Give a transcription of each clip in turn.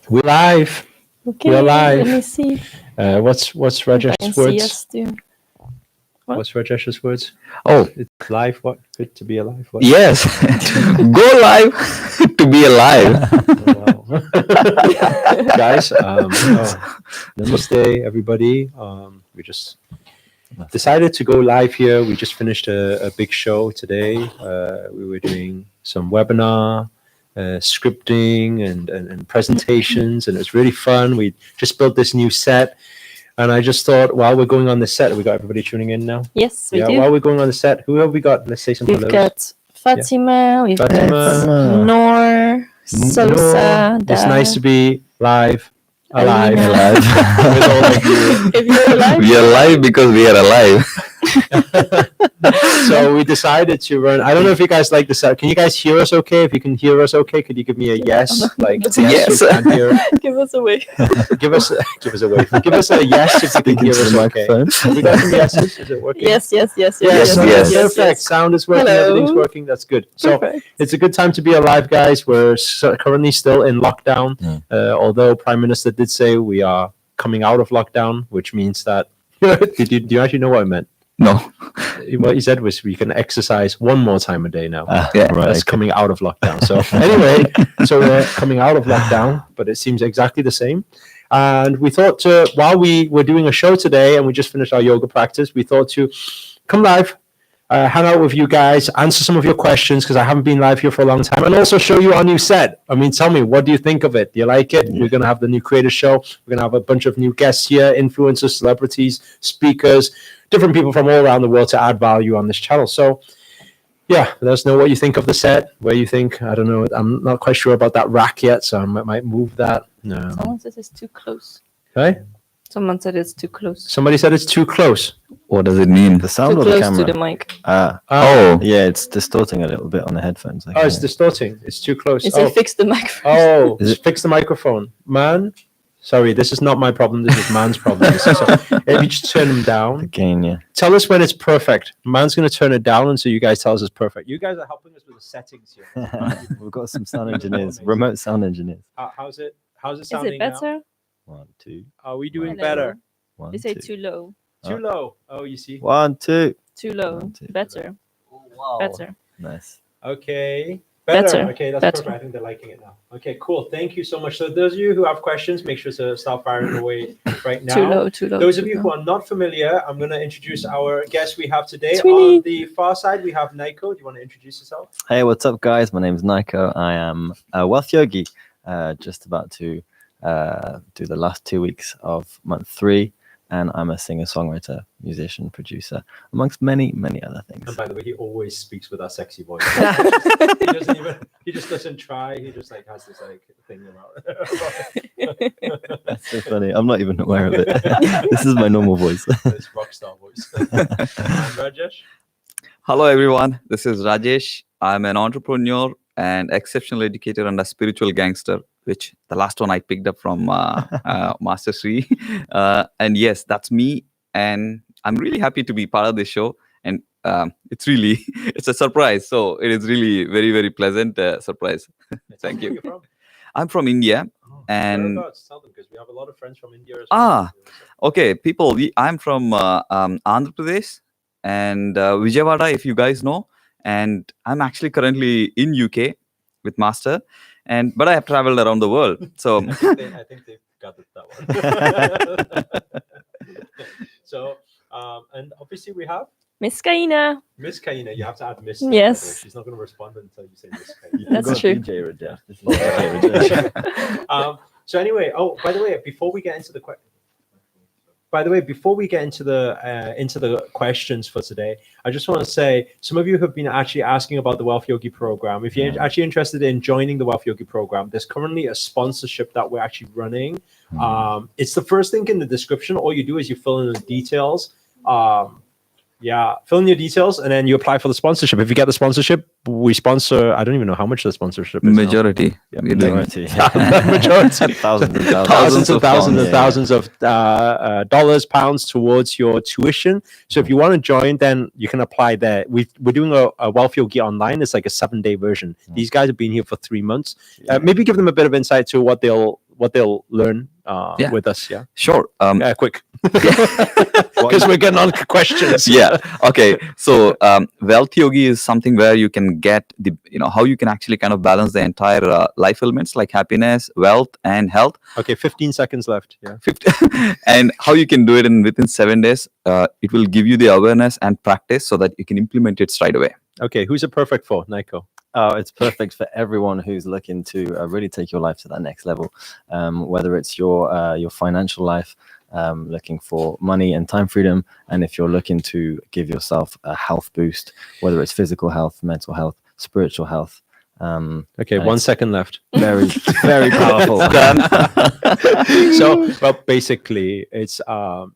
We're live. Okay, We're live. let me see. What's If I Rajesh's can see words? us too. What? What's Rajesh's words? Oh, It's live. What? Good to be alive. What? yes. Go live to be alive. Oh, wow. Guys, namaste, everybody. We just decided to go live here. We just finished a big show today. We were doing some webinar, scripting, and presentations, and it was really fun. We just built this new set. And I just thought, while we're going on the set, we got everybody tuning in now. Yes, we do. While we're going on the set, who have we got? Let's say some We've hellos. got Fatima, we've Fatima. got Noor, Sosa, It's nice to be live, alive, Alina. Alive. with all of you. If you're alive, We are alive because we are alive. So we decided to run. I don't know if you guys like the set. Can you guys hear us okay? If you can hear us okay, could you give me a yes? Like It's a yes. You can hear. give us away. Give us a wave. Give us a yes if you can hear us okay. Have we got some yeses? Is it working? Yes. Yes. Perfect. Sound is working. Hello. Everything's working. That's good. So Perfect. it's a good time to be alive, guys. We're currently still in lockdown. Although Prime Minister did say we are coming out of lockdown, which means that do you actually know what I meant? No. What he said was we can exercise one more time a day now. Yeah. That's coming out of lockdown. So anyway, so we're coming out of lockdown, but it seems exactly the same. And we thought while we were doing a show today and we just finished our yoga practice, we thought to come live, hang out with you guys, answer some of your questions because I haven't been live here for a long time, and also show you our new set. I mean, tell me, what do you think of it? Do you like it? We're going to have the new creator show. We're going to have a bunch of new guests here, influencers, celebrities, speakers, different people from all around the world to add value on this channel. So yeah, let us know what you think of the set, where you think. I don't know. I'm not quite sure about that rack yet, so I might move that. No. Someone says it's too close. Okay. Someone said it's too close. Somebody said it's too close. What does it mean? The sound Too or the close camera? to the mic. Oh. Yeah, it's distorting a little bit on the headphones. Oh, it's distorting. It's too close. They say fix the microphone. Oh, Is it- fix the microphone. Man, sorry, this is not my problem. This is man's problem. If you just turn them down. Again, yeah. Tell us when it's perfect. Man's going to turn it down until you guys tell us it's perfect. You guys are helping us with the settings here. We've got some sound engineers, remote sound engineers. How's it? How's it Is sounding it better? now? 1, 2, Are we doing Hello. better? 1, They say 2. too low. Too low. Oh, you see. 1, 2. Too low. One, two. Better. Better. Nice. Okay. Better. Better. Okay, that's Better. perfect. I think they're liking it now. Okay, cool. Thank you so much. So those of you who have questions, make sure to start firing away right now. Too low. Too low. Those too of you low. who are not familiar, I'm going to introduce our guest we have today. Tweety. On the far side, we have Nico. Do you want to introduce yourself? Hey, what's up, guys? My name is Nico. I am a wealth yogi. Just about to do the last 2 weeks of month 3. And I'm a singer-songwriter, musician, producer, amongst many, many other And things. by the way, he always speaks with that sexy voice. he just doesn't try. He just like has this like thing about That's so funny. I'm not even aware of it. This is my normal voice. this rock star voice. And Rajesh? Hello, everyone. This is Rajesh. I'm an entrepreneur and exceptional educator and a spiritual gangster, which the last one I picked up from Master Sri. And yes, that's me. And I'm really happy to be part of this show. And it's a surprise. So it is really very, very pleasant surprise. Thank you. Where are you from? I'm from India. Oh, And- whereabouts? Tell them, because we have a lot of friends from India as well. Okay, people, I'm from Andhra Pradesh and Vijayawada, if you guys know. And I'm actually currently in UK with Master. But I have traveled around the world. So I think they got that one. So, and obviously we have Miss Kaina. Miss Kaina. You have to add Miss. Yes. She's not going to respond until you say Miss Kaina. That's true. DJ Rajesh. This is DJ Rajesh. So anyway, by the way, before we get into the questions for today, I just want to say some of you have been actually asking about the Wealth Yogi program. If you're actually interested in joining the Wealth Yogi program, there's currently a sponsorship that we're actually running. It's the first link in the description. All you do is you fill in the details. Yeah, fill in your details and then you apply for the sponsorship. If you get the sponsorship, we sponsor. I don't even know how much the sponsorship is. now. Majority. Yeah, We're doing Majority. majority. Thousands and Thousands and thousands pounds. and thousands of dollars, pounds towards your tuition. So if you want to join, then you can apply there. We're doing a Wealth Yogi online. It's like a 7-day version. These guys have been here for 3 months. Maybe give them a bit of insight to what they'll learn Yeah. with us. Yeah, Sure. quick, because we're getting on questions. Yeah. Okay. So Wealth Yogi is something where you can get how you can actually kind of balance the entire life elements like happiness, wealth, and health. Okay, 15 seconds left. Yeah. 50 and how you can do it within 7 days. It will give you the awareness and practice so that you can implement it straight away. Okay, who's it perfect for, Nico? Oh, it's perfect for everyone who's looking to really take your life to that next level. Whether it's your financial life, looking for money and time freedom, and if you're looking to give yourself a health boost, whether it's physical health, mental health, spiritual health. Okay, and 1 it's second left. Very, very powerful. So, well, basically, it's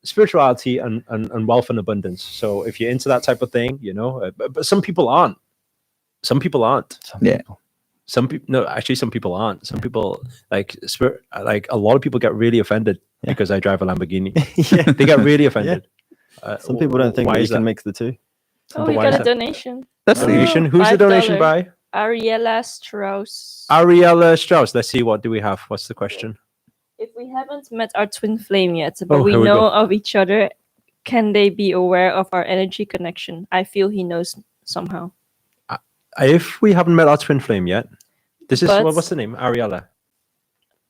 spirituality and wealth and abundance. So, if you're into that type of thing, but some people aren't. Some people aren't. Yeah. Some people, no, actually, some people aren't. Some people like a lot of people get really offended because I drive a Lamborghini. Yeah. They get really offended. Some people don't think why that you is can that? mix the two. Oh, But we why got is a that? donation. That's the Donation. Who's the donation $5. by? Ariella Strauss. Ariella Strauss. Let's see. What do we have? What's the question? If we haven't met our twin flame yet, but Oh, we here we know go. of each other, can they be aware of our energy connection? I feel he knows somehow. If we haven't met our twin flame yet, this is But- what's the name? Ariella.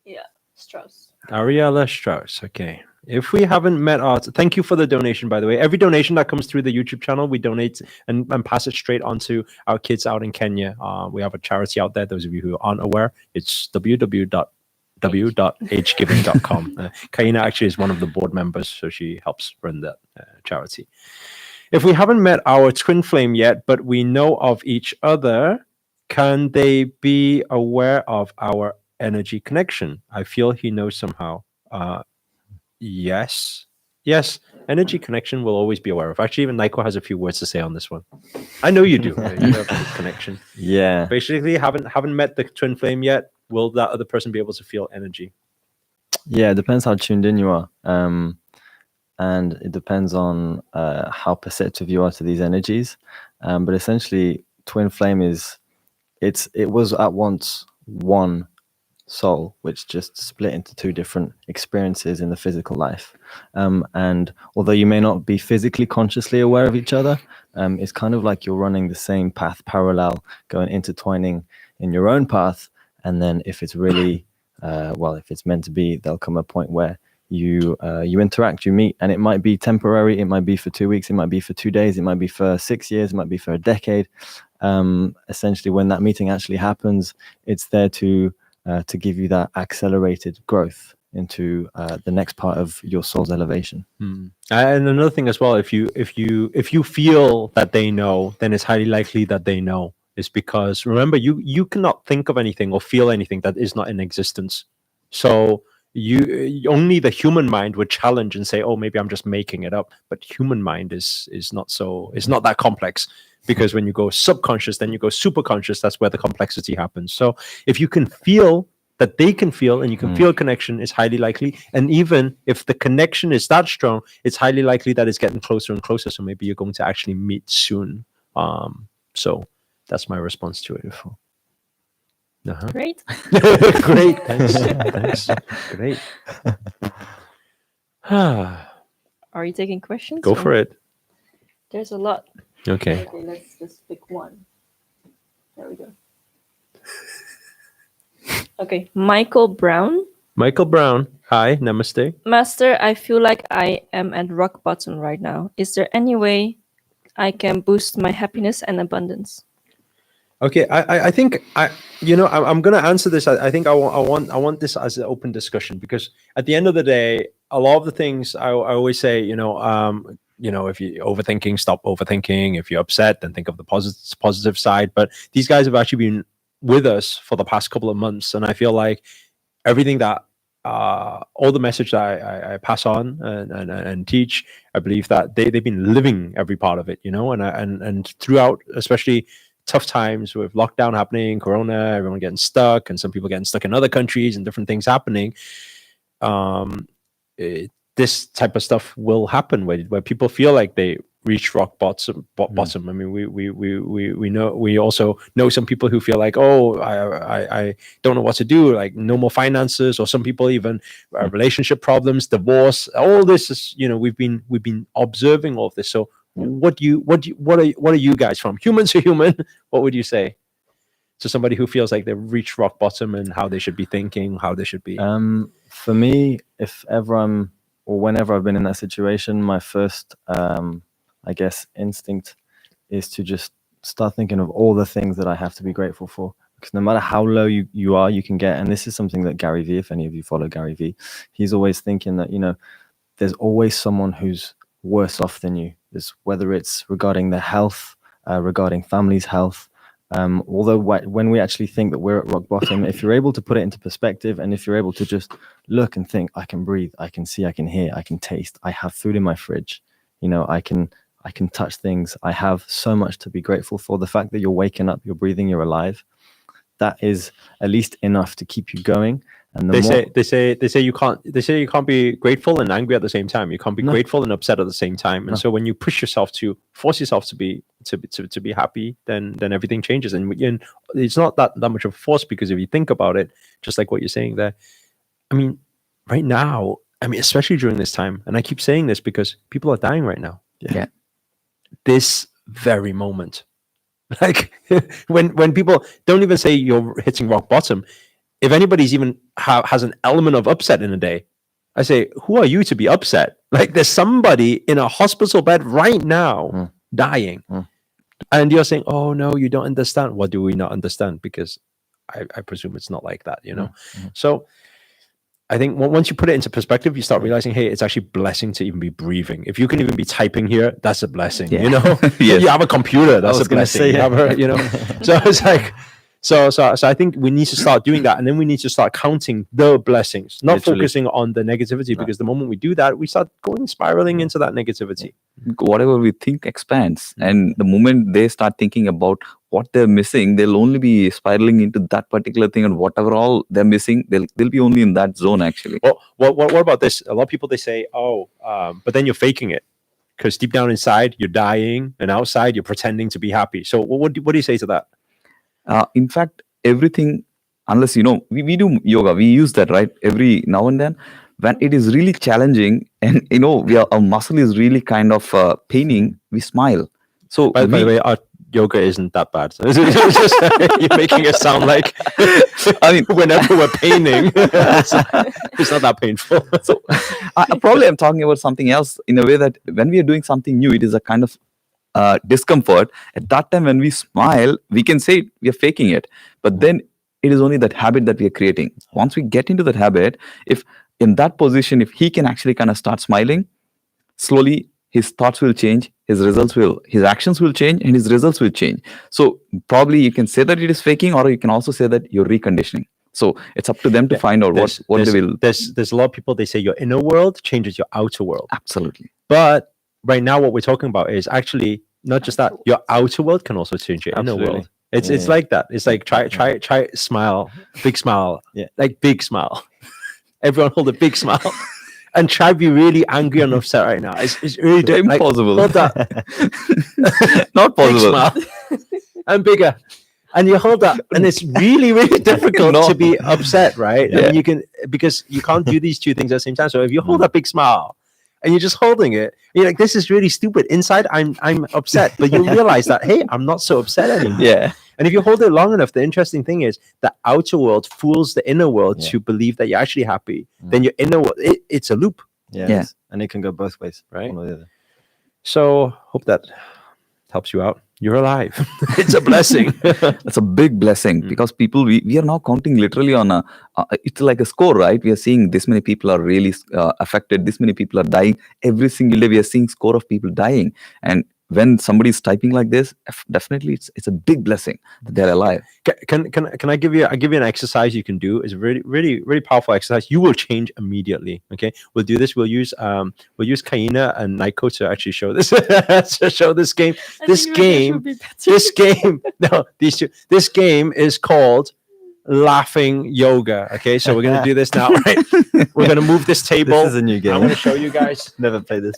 Yeah, Strauss. Ariella Strauss. Okay. If we haven't met our, thank you for the donation, by the way. Every donation that comes through the YouTube channel, we donate and pass it straight on to our kids out in Kenya. We have a charity out there. Those of you who aren't aware, it's www.hgiving.com. Kaina actually is one of the board members, so she helps run that charity. If we haven't met our twin flame yet, but we know of each other, can they be aware of our energy connection? I feel he knows somehow. Yes. Yes. Energy connection will always be aware of. Actually, even Nico has a few words to say on this one. I know you do. You have a good connection. Yeah. Basically, haven't met the twin flame yet. Will that other person be able to feel energy? Yeah, it depends how tuned in you are. And it depends on how perceptive you are to these energies. But essentially, twin flame it was at once one soul, which just split into two different experiences in the physical life. And although you may not be physically consciously aware of each other, it's kind of like you're running the same path parallel, going intertwining in your own path. And then if it's really, if it's meant to be, there'll come a point where you interact, you meet, and it might be temporary, it might be for 2 weeks, it might be for 2 days, it might be for 6 years, it might be for a decade. Essentially, when that meeting actually happens, it's there to give you that accelerated growth into the next part of your soul's elevation. And another thing as well, if you feel that they know, then it's highly likely that they know. It's because remember, you cannot think of anything or feel anything that is not in existence. So you only the human mind would challenge and say, oh, maybe I'm just making it up. But human mind is not that complex, because when you go subconscious, then you go superconscious. That's where the complexity happens. So if you can feel that they can feel, and you can feel a connection, is highly likely. And even if the connection is that strong, it's highly likely that it's getting closer and closer. So maybe you're going to actually meet soon. So that's my response to it. Uh-huh. Great. Great. Thanks. Great. Are you taking questions? Go for it. There's a lot. Okay. Okay, let's just pick one. There we go. Okay, Michael Brown. Michael Brown. Hi. Namaste. Master, I feel like I am at rock bottom right now. Is there any way I can boost my happiness and abundance? Okay, I think I'm going to answer this. I think I want this as an open discussion, because at the end of the day, a lot of the things I always say, if you're overthinking, stop overthinking. If you're upset, then think of the positive side. But these guys have actually been with us for the past couple of months, and I feel like everything that all the message that I pass on and teach, I believe that they've been living every part of it, and throughout, especially tough times with lockdown happening, Corona, everyone getting stuck, and some people getting stuck in other countries and different things happening. This type of stuff will happen where people feel like they reach rock bottom. I mean, we know, we also know some people who feel like, oh, I don't know what to do, like no more finances, or some people even relationship problems, divorce. All this is, we've been observing all of this. So what are you guys, from human to human? What would you say to somebody who feels like they've reached rock bottom, and how they should be thinking, how they should be? For me, if ever or whenever I've been in that situation, my first, I guess, instinct is to just start thinking of all the things that I have to be grateful for. Because no matter how low you are, you can get, and this is something that Gary Vee, if any of you follow Gary Vee, he's always thinking that, there's always someone who's worse off than you. Whether it's regarding their health, regarding family's health. Although when we actually think that we're at rock bottom, if you're able to put it into perspective, and if you're able to just look and think, I can breathe, I can see, I can hear, I can taste, I have food in my fridge, I can touch things, I have so much to be grateful for. The fact that you're waking up, you're breathing, you're alive, that is at least enough to keep you going. And they say you can't be grateful and angry at the same time. You can't be grateful and upset at the same time. And so when you push yourself to force yourself to be happy, then everything changes. And it's not that much of a force, because if you think about it, just like what you're saying there, I mean, right now, especially during this time, and I keep saying this because people are dying right now. Yeah. This very moment, like when people don't even say you're hitting rock bottom. If anybody's even has an element of upset in a day, I say, who are you to be upset? Like, there's somebody in a hospital bed right now dying. And you're saying, oh, no, you don't understand. What do we not understand? Because I presume it's not like that, So I think once you put it into perspective, you start realizing, hey, it's actually a blessing to even be breathing. If you can even be typing here, that's a blessing, Yes. You have a computer, that's a blessing. Say, So it's like... So I think we need to start doing that, and then we need to start counting the blessings, not focusing on the negativity, because the moment we do that, we start spiraling into that negativity. Whatever we think expands, and the moment they start thinking about what they're missing, they'll only be spiraling into that particular thing, and whatever all they're missing, they'll be only in that zone actually. Well, what about this? A lot of people, they say, but then you're faking it, because deep down inside you're dying, and outside you're pretending to be happy. So what do you say to that? In fact, everything, unless we do yoga, we use that, right, every now and then, when it is really challenging, and our muscle is really kind of paining, we smile. So by the way, our yoga isn't that bad. So you're making it sound like, whenever we're paining, it's not that painful. So probably I'm talking about something else, in a way that when we are doing something new, it is a kind of discomfort. At that time, when we smile, we can say we are faking it, but then it is only that habit that we are creating. Once we get into that habit, if in that position, if he can actually kind of start smiling, slowly his thoughts will change, his actions will change, and his results will change. So probably you can say that it is faking, or you can also say that you're reconditioning. So it's up to them to find out what they will. There's a lot of people, they say your inner world changes your outer world. Absolutely. But right now, what we're talking about is actually not just that. Your outer world can also change your inner world. It's like that. It's like try smile, big smile, like big smile. Everyone hold a big smile, and try to be really angry and upset right now. It's really impossible. Hold that. Not possible. Big smile. And bigger. And you hold that, and it's really, really difficult to be upset, right? Yeah. I mean, because you can't do these two things at the same time. So if you hold that big smile, and you're just holding it, you're like, this is really stupid. Inside, I'm upset, but you realize that, hey, I'm not so upset anymore. Yeah. And if you hold it long enough, the interesting thing is the outer world fools the inner world to believe that you're actually happy. Then your inner world, it's a loop. Yeah. And it can go both ways, right? One or the other. So hope that helps you out. You're alive. It's a blessing. That's a big blessing, because people, we are now counting literally on it's like a score, right? We are seeing this many people are really affected. This many people are dying. Every single day we are seeing score of people dying. And when somebody's typing like this, definitely it's a big blessing that they're alive. Can I give you an exercise you can do? It's a really powerful exercise. You will change immediately. Okay, we'll do this. We'll use Kaina and Nico to actually show this to show this game. This game no, these two. This game is called laughing yoga. Okay, so we're gonna do this now. Right, we're gonna move this table. This is a new game. I'm gonna show you guys. Never played this.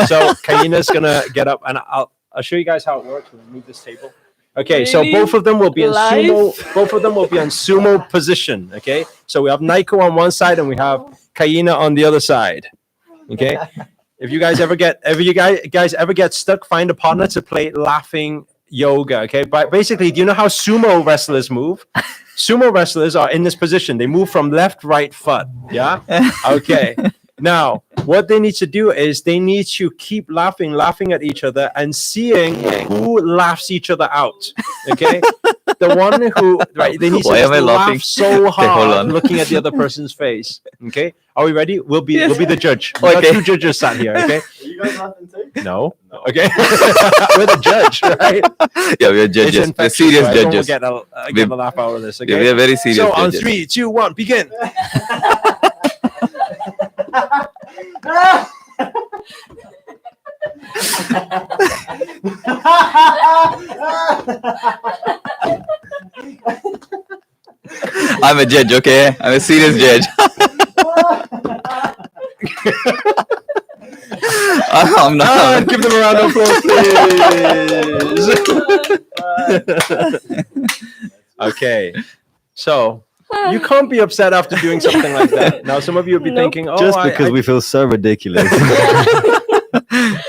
So Kaina's gonna get up, and I'll show you guys how it works. We'll move this table. Okay, so Really? both of them will be in Live? sumo. Both of them will be in sumo position. Okay, so we have Naiko on one side and we have Kaina on the other side. Okay, if you guys ever get stuck, find a partner to play laughing yoga. Okay, but basically, do you know how sumo wrestlers move? Sumo wrestlers are in this position. They move from left, right foot. Yeah. Okay. Now, what they need to do is they need to keep laughing at each other and seeing who laughs each other out. Okay, the one who they need to Why am I laugh laughing? so Okay, hold hard on. looking at the other person's face. Okay, are we ready? We'll be the judge. We got Okay. 2 judges sat here. Okay, Are you guys laughing too? no. Okay, we're the judge, right? Yeah, we are It's judges. We're infectious, serious so everyone will judges. get a laugh out of this. Okay, Yeah, we are very serious so on judges. 3, 2, 1, begin. I'm a judge, okay? I'm a serious judge. I'm not. Give them a round of applause, please. Okay, so you can't be upset after doing something like that. Now, some of you will be Nope. thinking, "Oh, Just because we feel so ridiculous.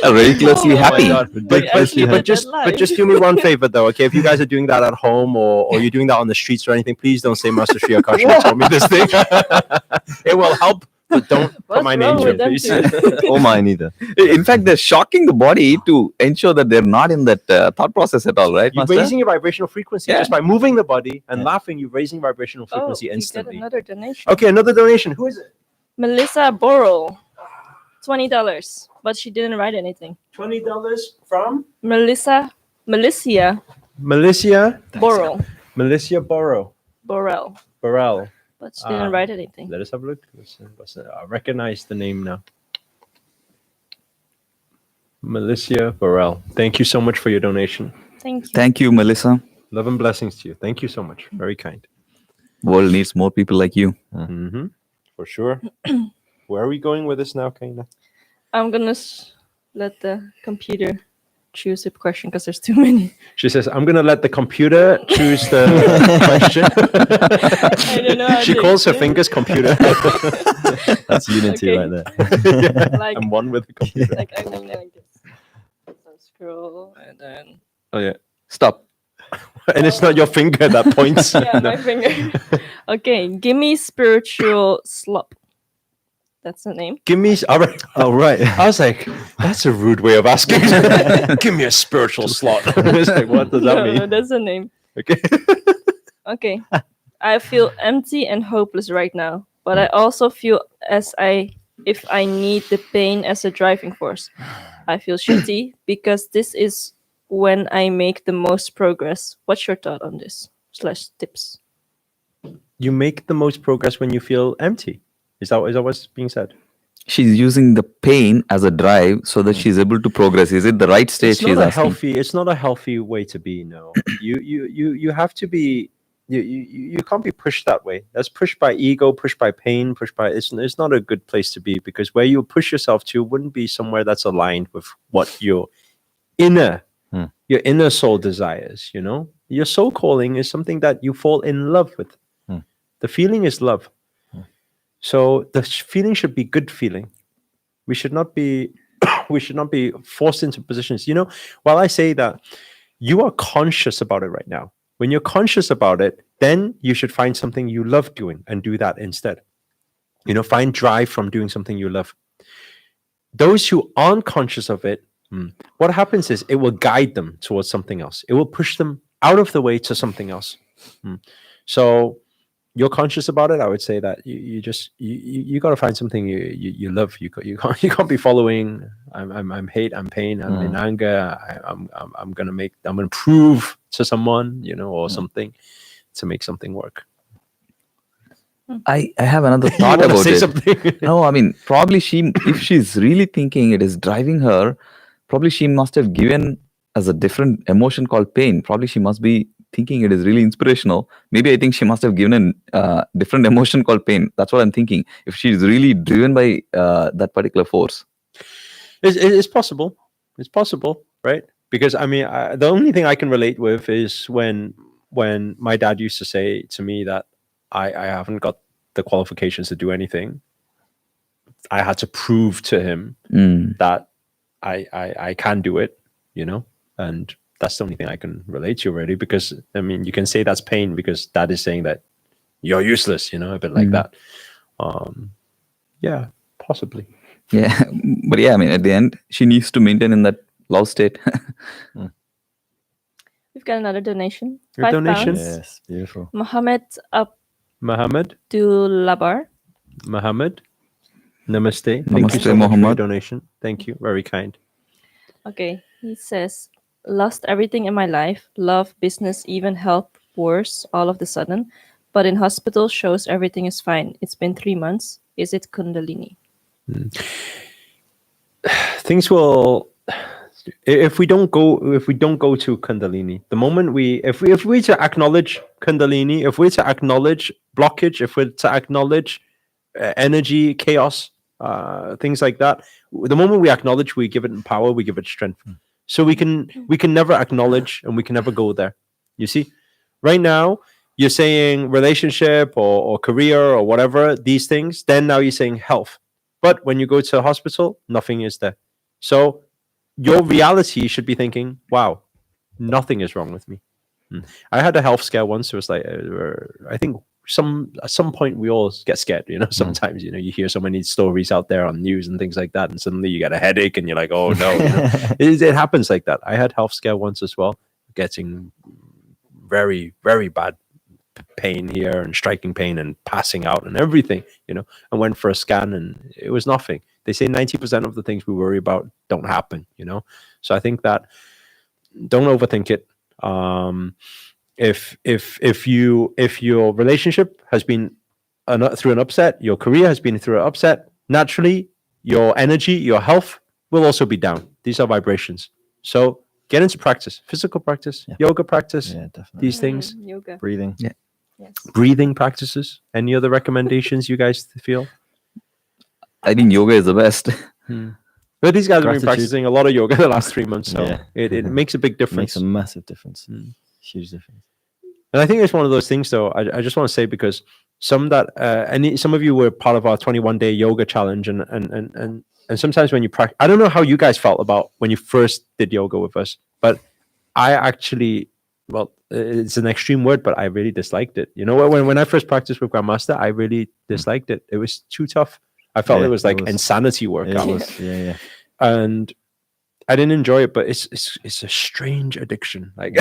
Ridiculously Oh my happy. God. actually did that But live. just do me one favor though, okay? If you guys are doing that at home or you're doing that on the streets or anything, please don't say Master Sri Akarshana told me this thing. It will help, but don't put What's my name wrong here, with them please. two? or mine either. In fact, they're shocking the body to ensure that they're not in that thought process at all, right, You're Master? raising your vibrational frequency Yeah. just by moving the body and Yeah. laughing. You're raising vibrational Oh, frequency we get instantly. another donation. Okay, another donation. Who is it? Melissa Borrell, $20, but she didn't write anything. $20 from Melissa Milicia Borrell, Borrell. but she didn't write anything. Let us have a look. I recognize the name now. Milicia Borrell. Thank you so much for your donation. Thank you. Thank you, Melissa. Love and blessings to you. Thank you so much. Very kind. World needs more people like you. Mm-hmm. For sure. Where are we going with this now, Kaina? I'm gonna let the computer choose a question because there's too many. She says, I'm going to let the computer choose the question. I don't know. How She to calls her explain. fingers computer. That's unity Okay. right there. Yeah, Like- I'm one with the computer. Like I'm doing it like this. So scroll and then Oh, yeah. Stop. And it's not your finger that points. yeah, No. my finger. Okay, give me spiritual slop. That's the name. Give me. All right. Oh, right. I was like, that's a rude way of asking. Give me a spiritual slot. It's like, what does that No, mean? that's the name. Okay. Okay. I feel empty and hopeless right now, but I also feel if I need the pain as a driving force. I feel shitty because this is when I make the most progress. What's your thought on this? / tips. You make the most progress when you feel empty. Is that what's being said? She's using the pain as a drive so that she's able to progress. Is it the right state It's she's not a asking? healthy. It's not a healthy way to be. No, you have to be. You can't be pushed that way. That's pushed by ego, pushed by pain, pushed by. It's not a good place to be because where you push yourself to wouldn't be somewhere that's aligned with what your inner soul desires. You know, your soul calling is something that you fall in love with. The feeling is love. So the feeling should be good feeling. We should not be forced into positions. You know, while I say that, you are conscious about it right now. When you're conscious about it, then you should find something you love doing and do that instead. You know, find drive from doing something you love. Those who aren't conscious of it, what happens is it will guide them towards something else. It will push them out of the way to something else. So you're conscious about it, I would say that you got to find something you love. You can't be following. I'm hate. I'm pain. I'm in anger. I'm gonna prove to someone, or something, to make something work. I have another You thought wanna about say it. something? No, I mean, probably if she's really thinking it is driving her, probably she must have given as a different emotion called pain. Probably she must be thinking it is really inspirational. Maybe I think she must have given a different emotion called pain. That's what I'm thinking. If she's really driven by that particular force. It's possible. It's possible, right? Because I mean, the only thing I can relate with is when my dad used to say to me that I haven't got the qualifications to do anything. I had to prove to him that I can do it, and that's the only thing I can relate to, really. Because I mean, you can say that's pain because dad is saying that you're useless, a bit like that. Yeah, possibly. Yeah, but yeah, I mean, at the end, she needs to maintain in that love state. We've got another donation. Your £5. donation? Yes, beautiful. Mohammed Mohammed, Abdul-Labar. Namaste. Thank you Namaste, so much for your Mohammed. donation. Thank you. Very kind. Okay, he says, lost everything in my life, love, business, even health, worse, all of the sudden. But in hospital shows everything is fine. It's been 3 months. Is it Kundalini? Things will, if we don't go to Kundalini, the moment if we to acknowledge Kundalini, if we're to acknowledge blockage, if we're to acknowledge energy, chaos, things like that, the moment we acknowledge, we give it power, we give it strength. So we can never acknowledge and we can never go there. You see, right now you're saying relationship or career or whatever, these things, then now you're saying health. But when you go to a hospital, nothing is there. So your reality should be thinking, wow, nothing is wrong with me. I had a health scare once. It was like, I think at some point we all get scared, sometimes, you hear so many stories out there on news and things like that. And suddenly you get a headache and you're like, oh no, it happens like that. I had health scare once as well, getting very, very bad pain here and striking pain and passing out and everything, I went for a scan and it was nothing. They say 90% of the things we worry about don't happen, so I think that don't overthink it. If your relationship has been through an upset, your career has been through an upset, naturally your energy, your health will also be down. These are vibrations. So get into practice, physical practice, yoga practice, these things. Yoga. Breathing. Yes. Breathing practices. Any other recommendations you guys feel? I think yoga is the best. But these guys have been Gratitude. practicing a lot of yoga the last 3 months, so Yeah. it makes a big Makes difference. a massive difference. Huge difference. And I think it's one of those things, though. I just want to say, because some of you were part of our 21-day yoga challenge, and sometimes when you practice, I don't know how you guys felt about when you first did yoga with us, but I actually, well, it's an extreme word, but I really disliked it. When I first practiced with Grandmaster, I really disliked it. It was too tough. I felt it was like insanity workout. It was, yeah. And I didn't enjoy it, but it's a strange addiction. Like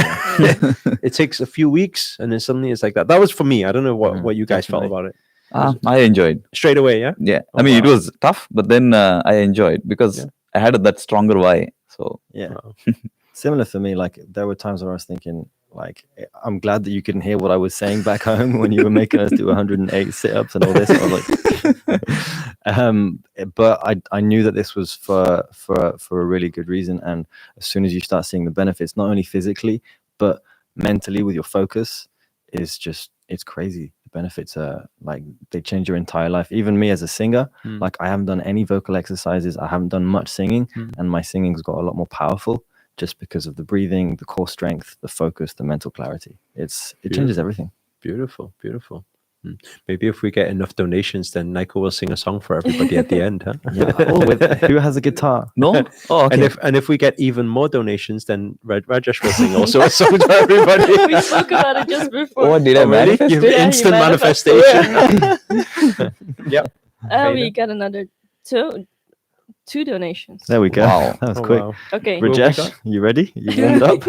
it takes a few weeks and then suddenly it's like that. That was for me. I don't know what you guys felt about it. I enjoyed. Straight away, yeah? Yeah. Oh, I mean, it wow. was tough, but then I enjoyed because I had that stronger why. So Yeah. Similar for me. Like there were times where I was thinking, like, I'm glad that you couldn't hear what I was saying back home when you were making us do 108 sit-ups and all this. I was like, but I knew that this was for a really good reason. And as soon as you start seeing the benefits, not only physically but mentally with your focus, it's crazy. The benefits are like they change your entire life. Even me as a singer, like I haven't done any vocal exercises. I haven't done much singing, and my singing's got a lot more powerful. Just because of the breathing, the core strength, the focus, the mental clarity. It changes everything. Beautiful. Maybe if we get enough donations, then Nico will sing a song for everybody at the end, huh? Yeah. Who has a guitar? no. Oh, okay. And if we get even more donations, then Rajesh will sing also a song for everybody. We spoke about it just before. Oh, did I Really? manifest You've it? Yeah, he instant manifested. manifestation. Yep. We got another two donations. There we go. Wow. That was Oh, quick. wow. Okay. Rajesh, you ready? You warmed up?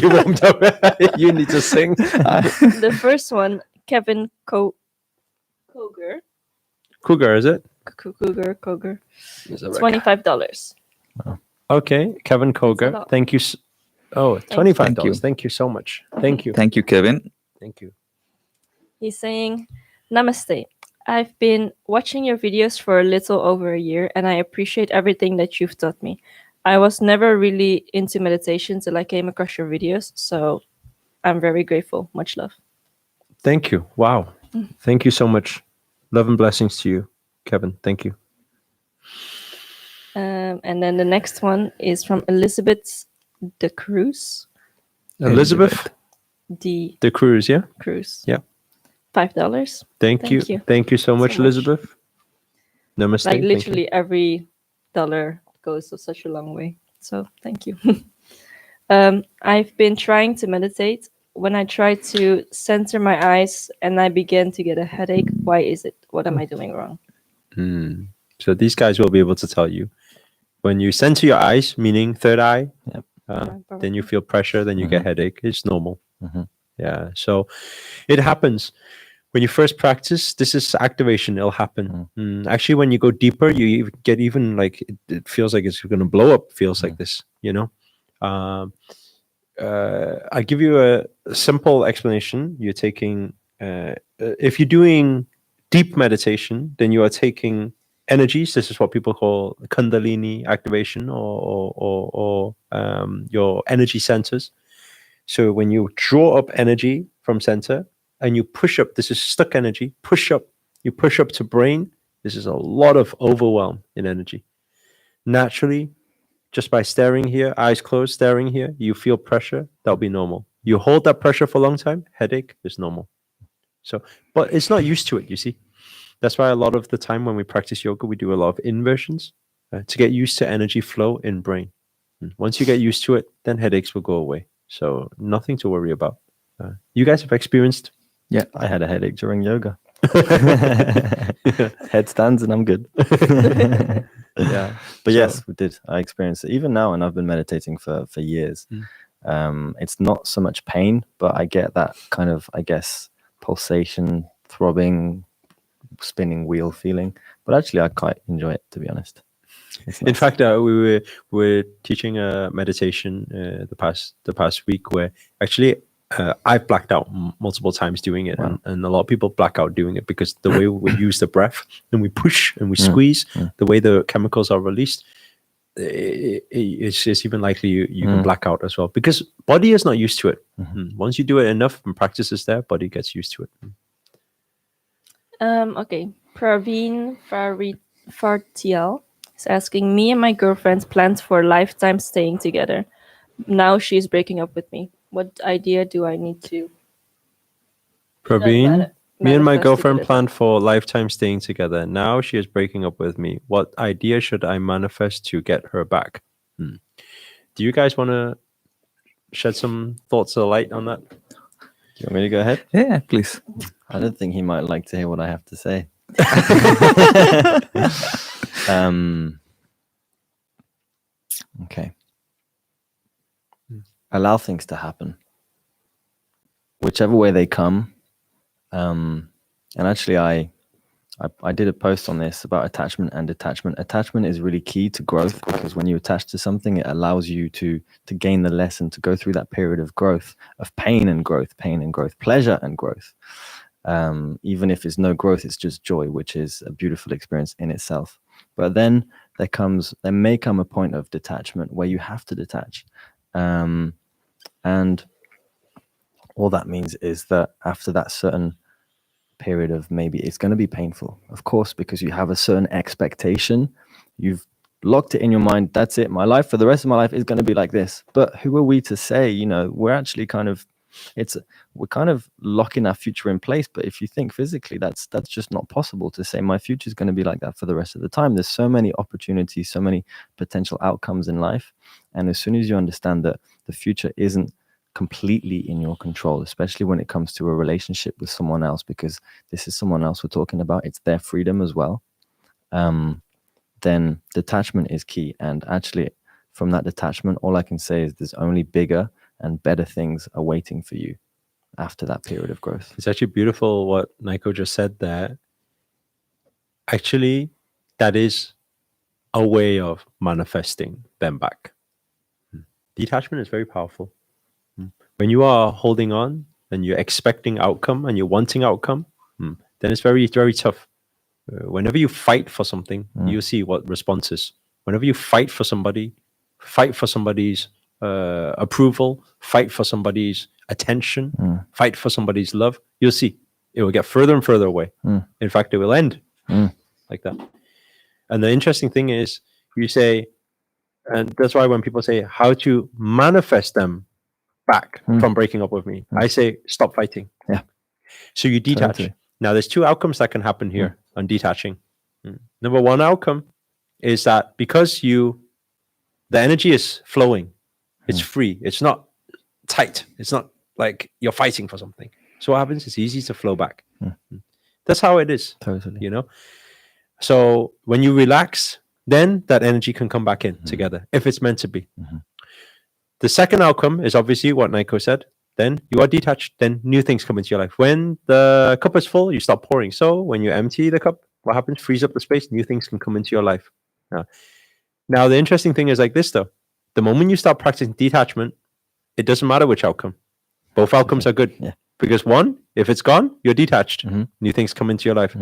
You warmed up. You need to sing. The first one, Kevin Cougar. Cougar, is it? Cougar. Is that right? $25. Okay, Kevin Koger. lot. Thank you. Oh, you. $25. Thank you. Thank you so much. Thank you. Thank you, Kevin. Thank you. He's saying, Namaste. I've been watching your videos for a little over a year, and I appreciate everything that you've taught me. I was never really into meditation till I came across your videos, so I'm very grateful. Much love. Thank you. Wow. Thank you so much. Love and blessings to you, Kevin. Thank you. And then the next one is from Elizabeth de Cruz. Elizabeth De de Cruz, yeah? Cruz. Yeah. $5. Thank Thank you. you. Thank you so much, much. Elizabeth. Namaste. Like Thank you. literally every dollar goes such a long way. So thank you. I've been trying to meditate. When I try to center my eyes and I begin to get a headache, why is it? What am I doing wrong? So these guys will be able to tell you. When you center your eyes, meaning third eye, Yep. then you feel pressure, then you get headache. It's normal. Mhm. Yeah. So it happens. When you first practice, this is activation. It'll happen. Actually, when you go deeper, you get even like it feels like it's going to blow up. Feels like this, you know. I give you a simple explanation. You're taking, if you're doing deep meditation, then you are taking energies. This is what people call Kundalini activation or your energy centers. So when you draw up energy from center and you push up, this is stuck energy, push up, you push up to brain. This is a lot of overwhelm in energy. Naturally, just by staring here, eyes closed, staring here, you feel pressure, that'll be normal. You hold that pressure for a long time, headache is normal. So, but it's not used to it, you see. That's why a lot of the time when we practice yoga, we do a lot of inversions to get used to energy flow in brain. Once you get used to it, then headaches will go away. So nothing to worry about. You guys have experienced? Yeah, I had a headache during yoga. Headstands and I'm good. Yeah. But yes, we did. I experienced it even now, and I've been meditating for years. It's not so much pain, but I get that kind of, I guess, pulsation, throbbing, spinning wheel feeling. But actually, I quite enjoy it, to be honest. In fact, we were teaching a meditation the past week where actually I've blacked out multiple times doing it, and a lot of people black out doing it because the way we use the breath and we push and we squeeze, the way the chemicals are released, it's even likely you can black out as well because body is not used to it. Once you do it enough and practice is there, body gets used to it. Okay. Praveen Fartiel is asking, me and my girlfriend's plans for lifetime staying together. Now she's breaking up with me. What idea do I need to? Praveen, me and my manifest girlfriend together? planned for lifetime staying together. Now she is breaking up with me. What idea should I manifest to get her back? Do you guys want to shed some thoughts of light on that? Do you want me to go ahead? Yeah, please. I don't think he might like to hear what I have to say. Okay. Allow things to happen, whichever way they come. And actually, I did a post on this about attachment and detachment. Attachment is really key to growth because when you attach to something, it allows you to gain the lesson, to go through that period of growth, of pain and growth, pleasure and growth. Even if it's no growth, it's just joy, which is a beautiful experience in itself. But then there may come a point of detachment where you have to detach. And all that means is that after that certain period of maybe it's going to be painful, of course, because you have a certain expectation. You've locked it in your mind. That's it. My life for the rest of my life is going to be like this. But who are we to say, we're actually we're kind of locking our future in place. But if you think physically, that's just not possible to say my future is going to be like that for the rest of the time. There's so many opportunities, so many potential outcomes in life. And as soon as you understand that the future isn't completely in your control, especially when it comes to a relationship with someone else, because this is someone else we're talking about, it's their freedom as well, then detachment is key. And actually, from that detachment, all I can say is there's only bigger and better things awaiting for you after that period of growth. It's actually beautiful what Nico just said there. actually, that is a way of manifesting them back. Detachment is very powerful. When you are holding on and you're expecting outcome and you're wanting outcome, then it's very, very tough. Whenever you fight for something, you'll see what response is. Whenever you fight for somebody, fight for somebody's approval, fight for somebody's attention, fight for somebody's love, you'll see it will get further and further away. In fact, it will end like that. And the interesting thing is, you say, and that's why when people say how to manifest them back from breaking up with me, I say stop fighting. Yeah. So you detach. Totally. Now, there's two outcomes that can happen here on detaching. Number one outcome is that because the energy is flowing, it's free, it's not tight, it's not like you're fighting for something. So what happens? It's easy to flow back. That's how it is. Totally. You know. So when you relax, then that energy can come back in together if it's meant to be. The second outcome is obviously what Nico said. Then you are detached. Then new things come into your life. When the cup is full, you stop pouring. So when you empty the cup, what happens? Frees up the space. New things can come into your life. Now the interesting thing is like this, though. The moment you start practicing detachment, it doesn't matter which outcome. Both outcomes are good. Yeah. Because one, if it's gone, you're detached. New things come into your life.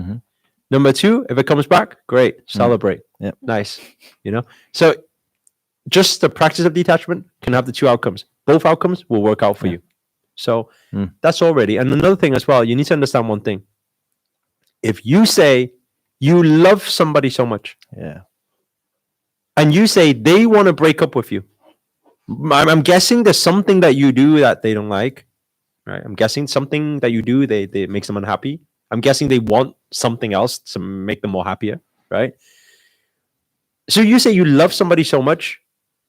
Number two, if it comes back, great. Celebrate. Yep. Nice. You know? So just the practice of detachment can have the two outcomes. Both outcomes will work out for you. So that's already. And another thing as well, you need to understand one thing. If you say you love somebody so much, and you say they want to break up with you, I'm guessing there's something that you do that they don't like, right? I'm guessing something that you do they makes them unhappy. I'm guessing they want something else to make them more happier, right? So you say you love somebody so much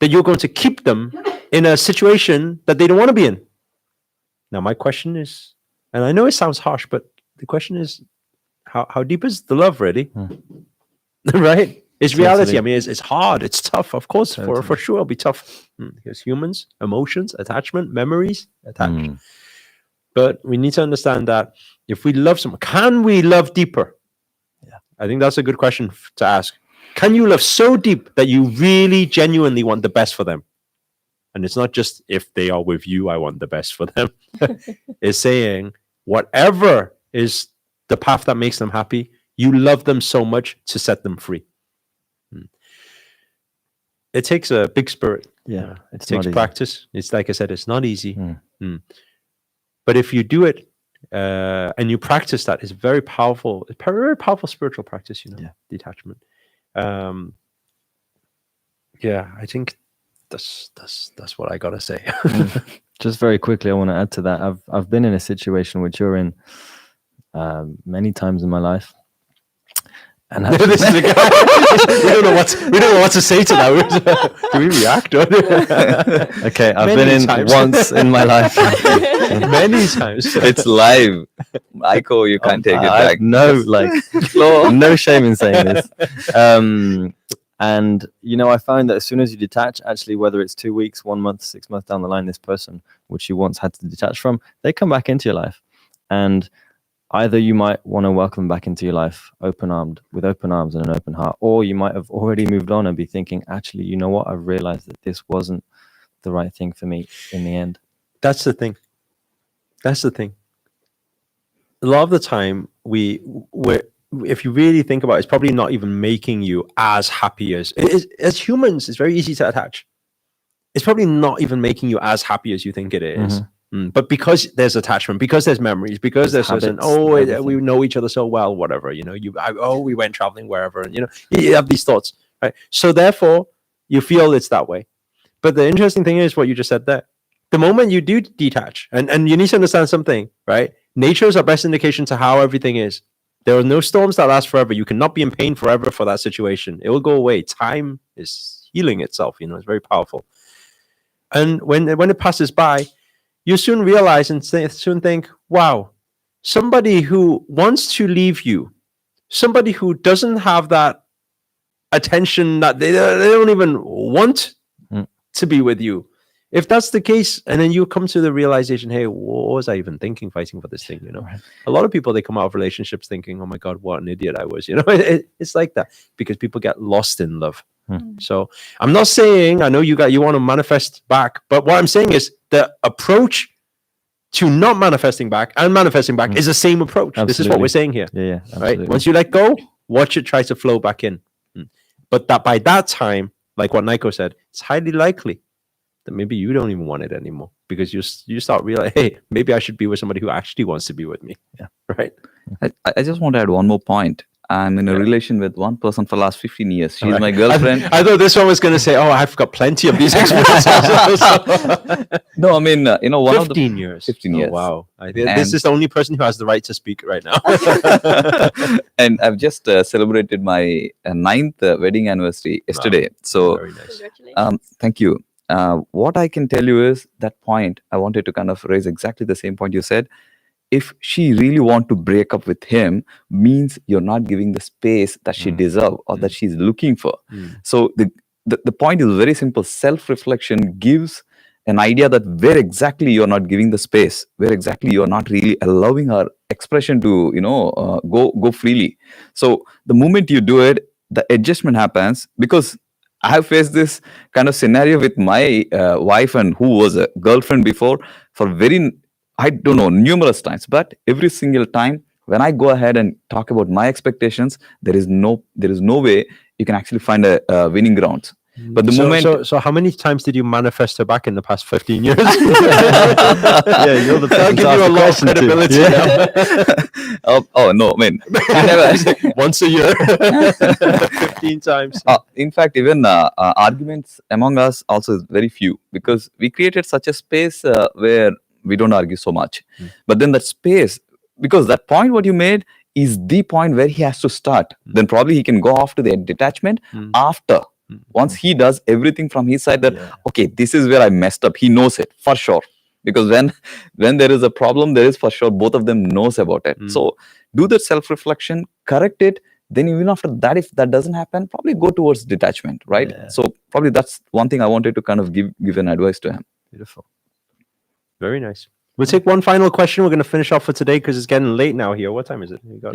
that you're going to keep them in a situation that they don't want to be in. Now, my question is, and I know it sounds harsh, but the question is, how deep is the love, really? Right? It's reality. I mean, it's hard. It's tough. Of course, for sure, it'll be tough. Because humans, emotions, attachment, memories attach. But we need to understand that if we love someone, can we love deeper? Yeah, I think that's a good question to ask. Can you love so deep that you really genuinely want the best for them? And it's not just if they are with you, I want the best for them. It's saying whatever is the path that makes them happy, you love them so much to set them free. It takes a big spirit. Yeah, it takes practice. It's like I said, it's not easy. But if you do it and you practice that, it's very powerful. It's very powerful spiritual practice, detachment. I think that's what I gotta say. Just very quickly, I want to add to that. I've been in a situation which you're in many times in my life, and we don't know what to say to that. Do we react? Okay, I've been in once in my life. Many times. It's live. Aiko, you can't take it back. No shame in saying this. And, I find that as soon as you detach, actually, whether it's 2 weeks, 1 month, 6 months down the line, this person, which you once had to detach from, they come back into your life. And either you might want to welcome back into your life with open arms and an open heart, or you might have already moved on and be thinking, actually, you know what? I've realized that this wasn't the right thing for me in the end. That's the thing. A lot of the time, if you really think about it, it's probably not even making you as happy as humans. It's very easy to attach. It's probably not even making you as happy as you think it is. But because there's attachment, because there's memories, because there's habits, we know each other so well, whatever, we went traveling wherever, and you have these thoughts, right? So therefore, you feel it's that way. But the interesting thing is what you just said there. The moment you do detach, and you need to understand something, right? Nature is our best indication to how everything is. There are no storms that last forever. You cannot be in pain forever for that situation. It will go away. Time is healing itself. It's very powerful. And when it passes by, you soon realize and soon think, wow, somebody who wants to leave you, somebody who doesn't have that attention, that they don't even want to be with you, if that's the case, and then you come to the realization, hey, what was I even thinking fighting for this thing? Right. A lot of people, they come out of relationships thinking, oh my God, what an idiot I was. It's like that because people get lost in love. So I'm not saying, I know you want to manifest back, but what I'm saying is the approach to not manifesting back and manifesting back is the same approach. This is what Absolutely. we're saying here. Yeah, Right? Once you let go, watch it try to flow back in. But that by that time, like what Nico said, it's highly likely that maybe you don't even want it anymore because you start realizing, hey, maybe I should be with somebody who actually wants to be with me. Yeah. Right. I just want to add one more point. I'm in a relation with one person for the last 15 years. She's Right. my girlfriend. I thought this one was going to say, oh, I've got plenty of these experiences. No, I mean, one 15 of the years. 15 Oh, years. wow. This is the only person who has the right to speak right now. And I've just celebrated my 9th wedding anniversary yesterday. So Very nice. Congratulations. thank you. What I can tell you is that point. I wanted to kind of raise exactly the same point you said. If she really want to break up with him, means you're not giving the space that she deserve or that she's looking for. So the point is very simple. Self-reflection gives an idea that where exactly you're not giving the space, where exactly you're not really allowing her expression to go freely. So the moment you do it, the adjustment happens, because I have faced this kind of scenario with my wife and who was a girlfriend before for I don't know, numerous times, but every single time when I go ahead and talk about my expectations, there is no way you can actually find a winning ground. But the moment, so how many times did you manifest her back in the past 15 years? Yeah, you're the That'll person give to you a ask lot the of question to. credibility. oh no, I mean, Once a year, 15 times. in fact, even arguments among us also is very few, because we created such a space where we don't argue so much. But then that space, because that point what you made is the point where he has to start. Then probably he can go off to the detachment after. Once he does everything from his side, that okay, this is where I messed up. He knows it for sure. Because when there is a problem, there is for sure both of them knows about it. So do the self-reflection, correct it. Then even after that, if that doesn't happen, probably go towards detachment, right? So probably that's one thing I wanted to kind of give an advice to him. Beautiful. Very nice. We'll take one final question. We're going to finish off for today because it's getting late now here. What time is it? We got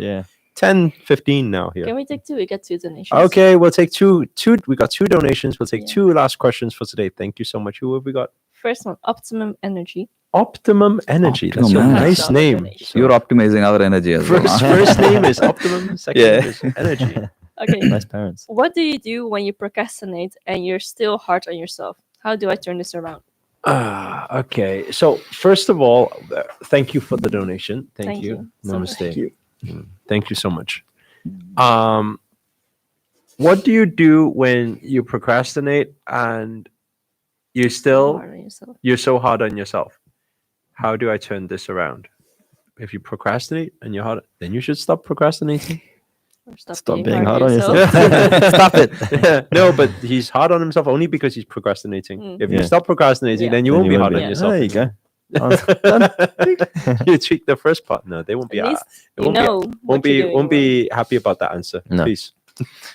10:15 now here. Can we take two? We get two donations. Okay, we'll take two. We got two donations. We'll take two last questions for today. Thank you so much. Who have we got? First one, Optimum Energy. Optimum Energy. That's Optimum a Energy. nice name. So You're optimizing our energy as well. First name is Optimum. Second name is Energy. Okay. Nice parents. What do you do when you procrastinate and you're still hard on yourself? How do I turn this around? Okay. So first of all, thank you for the donation. Thank you. so much. Namaste. Thank you so much. What do you do when you procrastinate and you're still Hard on yourself. you're so hard on yourself? How do I turn this around? If you procrastinate and you're hard, then you should stop procrastinating. Or Stop being hard on yourself. Stop it. No, but he's hard on himself only because he's procrastinating. If you stop procrastinating, then you Then won't be hard on be. yourself. There you go. You tweak the first part. No, they won't be. At least They you won't be. know Won't what you're be. doing Won't be happy about that answer. No. Please.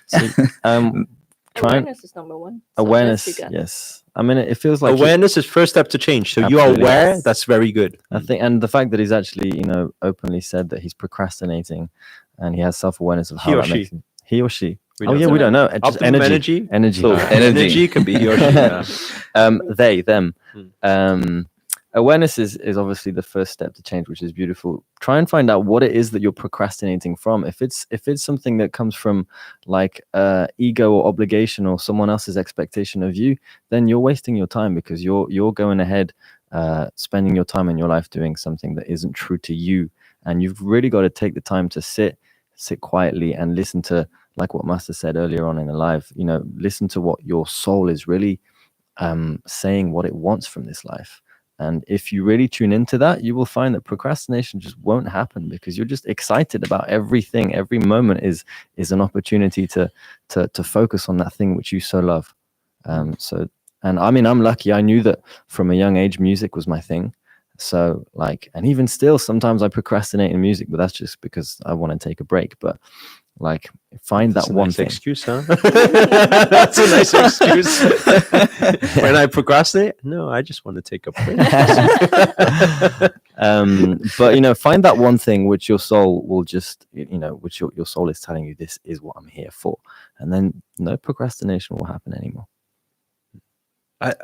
So, trying Awareness is number one. So awareness. let's do that. Yes. I mean, it feels like Awareness is first step to change. So you are Absolutely. aware. That's very good. I think, and the fact that he's actually, openly said that he's procrastinating, and he has self-awareness of how He or that makes she? him. He or she. We Oh don't yeah, know. we don't know. Just Optimum energy. Energy. So, Energy. energy. Can be he or she. Yeah. They, them. Awareness is obviously the first step to change, which is beautiful. Try and find out what it is that you're procrastinating from. If it's something that comes from like ego or obligation or someone else's expectation of you, then you're wasting your time, because you're going ahead spending your time in your life doing something that isn't true to you. And you've really got to take the time to sit quietly and listen to, like what Master said earlier on in the live, listen to what your soul is really saying, what it wants from this life. And if you really tune into that, you will find that procrastination just won't happen, because you're just excited about everything. Every moment is an opportunity to focus on that thing which you so love. And I mean, I'm lucky. I knew that from a young age, music was my thing. So and even still, sometimes I procrastinate in music, but that's just because I want to take a break. But Like, find That's that a one nice thing. excuse, huh? That's a nice excuse. When I procrastinate, no, I just want to take a break. But find that one thing which your soul will just, which your soul is telling you, this is what I'm here for, and then no procrastination will happen anymore. I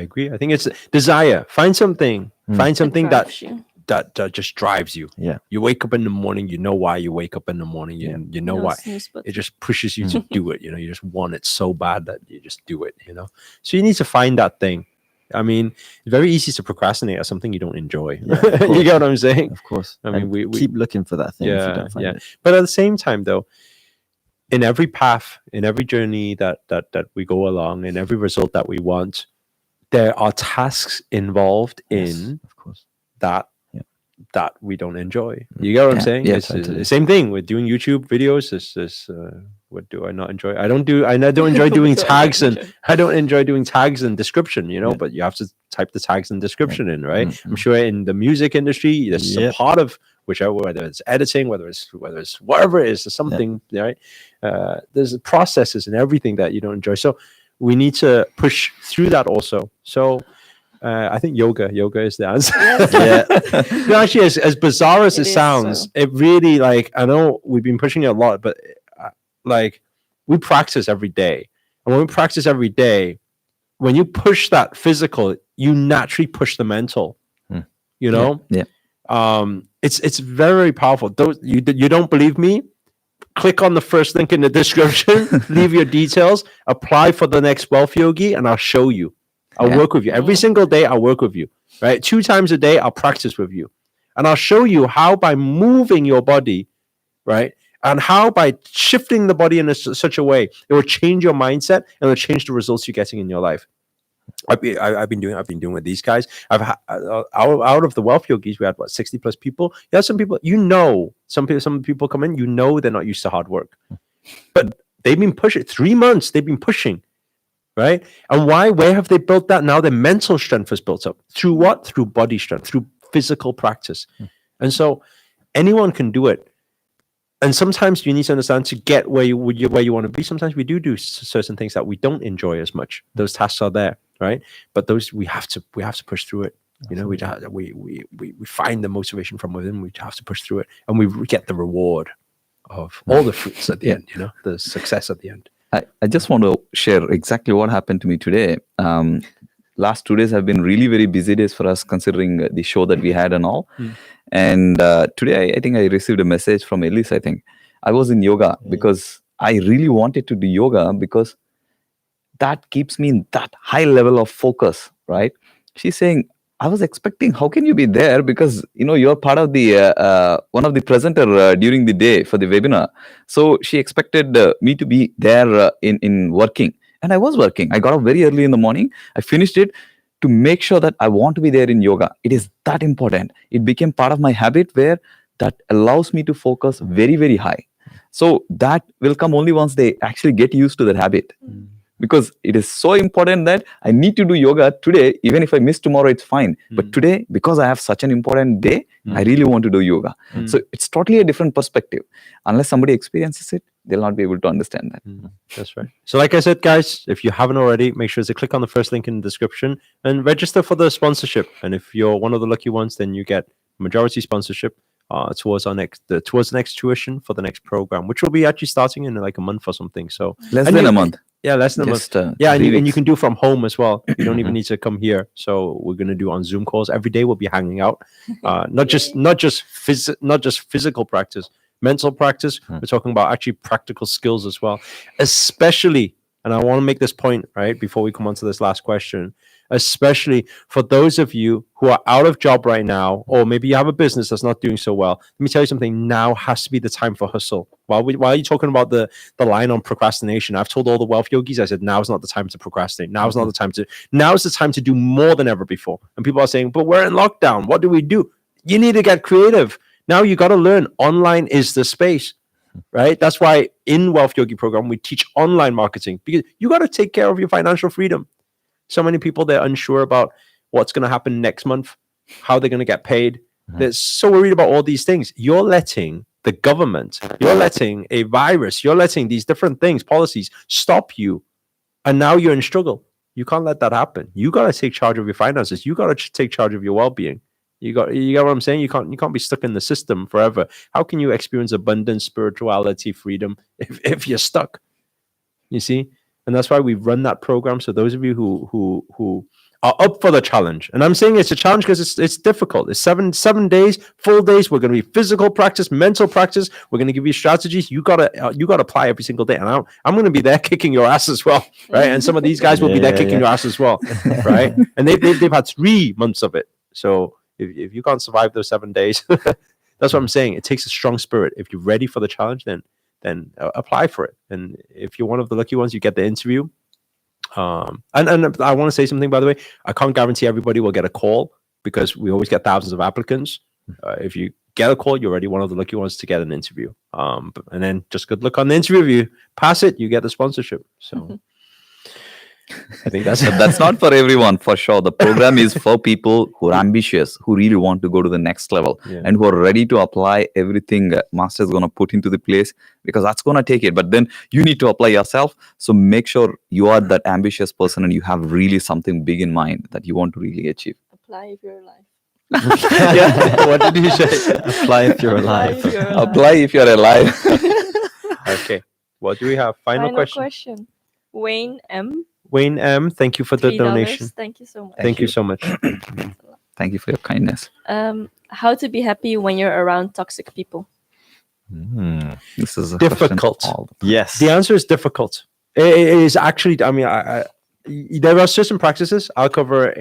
agree. I think it's desire. Find something. Find something that drives you. that just drives you. Yeah. You wake up in the morning. You know why you wake up in the morning. You know No why. snooze button. It just pushes you to do it. You just want it so bad that you just do it. So you need to find that thing. I mean, it's very easy to procrastinate at something you don't enjoy. Yeah, You get what I'm saying? Of course. I mean, And we keep looking for that thing if you yeah, don't find yeah. it. But at the same time, though, in every path, in every journey that we go along, in every result that we want, there are tasks involved Yes, in of course. that Yeah. that we don't enjoy. You get what I'm Yeah, saying? yeah, It's totally. the same thing with doing YouTube videos. What do I not enjoy? I don't enjoy doing What do I not tags and enjoy? I don't enjoy doing tags and description. Yeah. But you have to type the tags and description in, right? Mhm. I'm sure in the music industry, there's Yep. a part of whichever, whether it's editing, whether it's whatever it is, something, right? There's processes and everything that you don't enjoy. So we need to push through that also. So I think yoga is the answer. Yes. No, actually, as bizarre as It it is sounds, so. it really, like, I know we've been pushing it a lot, but like, we practice every day. And when we practice every day, when you push that physical, you naturally push the mental. Hmm. Yeah. It's very, very powerful. Those you don't believe me? Click on the first link in the description, leave your details, apply for the next Wealth Yogi, and I'll show you. I'll Yeah. work with you. Every single day, I'll work with you, right? 2 times a day, I'll practice with you. And I'll show you how by moving your body, right? And how by shifting the body in such a way, it will change your mindset and it will change the results you're getting in your life. I've been doing with these guys. Out of the Wealth Yogis, we had 60 plus people. Yeah, some people, some people come in, they're not used to hard work, but they've been pushing 3 months. They've been pushing, right? And why? Where have they built that? Now their mental strength has built up through what? Through body strength, through physical practice. And so anyone can do it. And sometimes you need to understand, to get where you want to be. Sometimes we do certain things that we don't enjoy as much. Those tasks are there, right? But those we have to push through it. We find the motivation from within. We have to push through it, and we get the reward of all the fruits at the end. The success at the end. I just want to share exactly what happened to me today. Last 2 days have been really very busy days for us, considering the show that we had and all. And today I think I received a message from Elise. I think I was in yoga because I really wanted to do yoga because that keeps me in that high level of focus, right? She's saying, I was expecting, how can you be there? Because, you're part of the, one of the presenter during the day for the webinar. So she expected me to be there in working. And I was working. I got up very early in the morning. I finished it to make sure that I want to be there in yoga. It is that important. It became part of my habit where that allows me to focus very, very high. So that will come only once they actually get used to that habit. Because it is so important that I need to do yoga today. Even if I miss tomorrow, it's fine. But today, because I have such an important day, I really want to do yoga. So it's totally a different perspective. Unless somebody experiences it, they'll not be able to understand that. That's right. So like I said, guys, if you haven't already, make sure to click on the first link in the description and register for the sponsorship. And if you're one of the lucky ones, then you get majority sponsorship towards the next tuition for the next program, which will be actually starting in like a month or something. So Less than a month. Yeah, less than a month. Just, Yeah, and 3 you weeks. can do from home as well. You don't even need to come here. So we're going to do on Zoom calls every day. We'll be hanging out, not just physical practice, mental practice. We're talking about actually practical skills as well, especially. And I want to make this point right before we come on to this last question. Especially for those of you who are out of job right now, or maybe you have a business that's not doing so well. Let me tell you something. Now has to be the time for hustle. While you're talking about the line on procrastination, I've told all the Wealth Yogis, I said, now is not the time to procrastinate. Now is not the time to. Now is the time to do more than ever before. And people are saying, but we're in lockdown. What do we do? You need to get creative. Now you got to learn. Online is the space. Right. That's why in Wealth Yogi program, we teach online marketing, because you got to take care of your financial freedom. So many people, they're unsure about what's going to happen next month, how they're going to get paid. They're so worried about all these things. You're letting the government, you're letting a virus, you're letting these different things, policies stop you, and now you're in struggle. You can't let that happen. You got to take charge of your finances. You got to take charge of your well-being. You got what I'm saying? You can't be stuck in the system forever. How can you experience abundance, spirituality, freedom if you're stuck? You see? And that's why we run that program. So those of you who are up for the challenge, and I'm saying it's a challenge because it's difficult. It's 7 days, full days. We're going to be physical practice, mental practice. We're going to give you strategies. You gotta apply every single day. And I'm going to be there kicking your ass as well, right? And some of these guys will be there kicking your ass as well, right? And they've had 3 months of it. So if you can't survive those 7 days, that's what I'm saying. It takes a strong spirit. If you're ready for the challenge, then apply for it. And if you're one of the lucky ones, you get the interview. And I want to say something, by the way. I can't guarantee everybody will get a call because we always get thousands of applicants. If you get a call, you're already one of the lucky ones to get an interview. And then just good luck on the interview. If you pass it, you get the sponsorship. So I think that's not for everyone, for sure. The program is for people who are ambitious, who really want to go to the next level, and who are ready to apply everything Master is going to put into the place, because that's going to take it. But then you need to apply yourself. So make sure you are that ambitious person and you have really something big in mind that you want to really achieve. Apply if you're alive. yeah. What did you say? Apply if you're alive. Apply if you're alive. Okay. What do we have? Final question. Wayne M. Wayne M, thank you for the $3. donation. Thank you so much. Thank you so much. Thank you for your kindness. How to be happy when you're around toxic people? This is a difficult. Yes. The answer is difficult. It is actually, I mean, there are certain practices I'll cover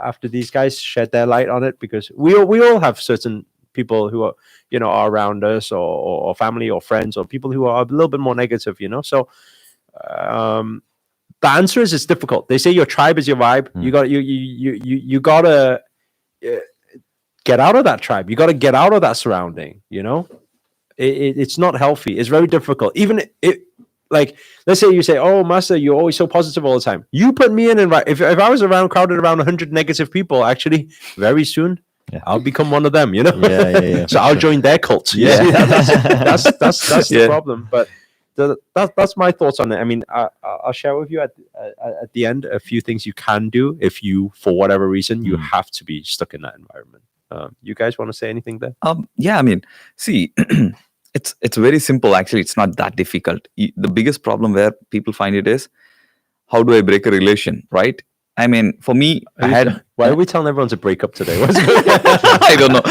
after these guys shed their light on it, because we all have certain people who are, are around us, or family or friends, or people who are a little bit more negative, So, the answer is it's difficult. They say your tribe is your vibe. You gotta get out of that tribe. You gotta get out of that surrounding. It's not healthy. It's very difficult. Even like, let's say you say, "Oh, Master, you're always so positive all the time." You put me in, and if I was crowded around 100 negative people, actually, very soon I'll become one of them. Yeah. So I'll join their cult. Yeah. That's the problem. But that's my thoughts on it. I mean, I'll share with you at the end a few things you can do if you, for whatever reason, you have to be stuck in that environment. You guys want to say anything there? Yeah, I mean, see, it's very simple. Actually, it's not that difficult. The biggest problem where people find it is, how do I break a relation, right? I mean, for me, why are we telling everyone to break up today? I don't know.